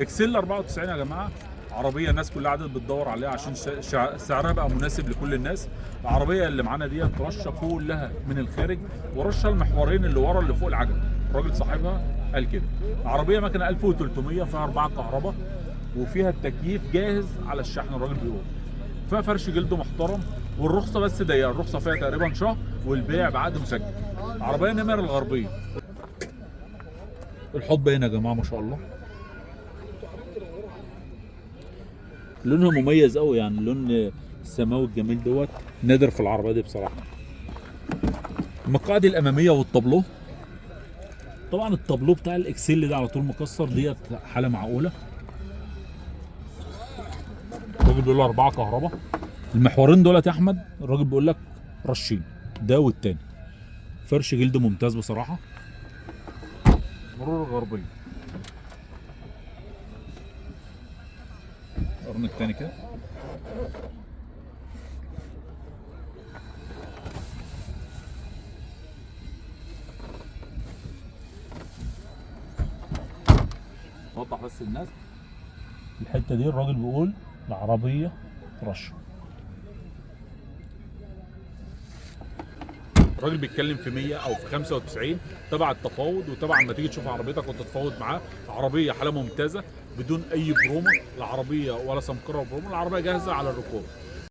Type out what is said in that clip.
اكسل 94 يا جماعه. عربيه الناس كلها قعدت بتدور عليها عشان سعرها بقى مناسب لكل الناس. العربيه اللي معانا ديت رشه كلها من الخارج، ورشه المحورين اللي ورا اللي فوق العجل. الراجل صاحبها قال كده. العربيه مكنه 1300 فيها 4 كهرباء، وفيها التكييف جاهز على الشحن. الراجل بيقول فيها فرش جلد محترم، والرخصه بس ضيقه، الرخصه فيها تقريبا شهر، والبيع بعقد مسجل. عربيه نمر الغربيه. الحب هنا يا جماعه ما شاء الله، لونها مميز قوي، يعني اللون السماوي الجميل دوت نادر في العربيه دي بصراحه. المقاعد الاماميه والطابلو، طبعا الطابلو بتاع الاكسل ده على طول مكسر، ديت حاله معقوله. الراجل بيقول له 4 كهرباء. المحورين دولت يا احمد الراجل بيقول لك رشين، ده والتاني. فرش جلد ممتاز بصراحه. مرور الغربيه. القرن التاني كده. اوضح بس الناس الحته دي، الراجل بيقول العربيه رشه. الراجل بيتكلم في 100 او في 95 تبع التفاوض، وتبع ما تيجي تشوف عربيتك وتتفاوض معاه. عربيه حاله ممتازه بدون اي برومه، العربيه ولا سمكره برومه، العربيه جاهزه على الركوب.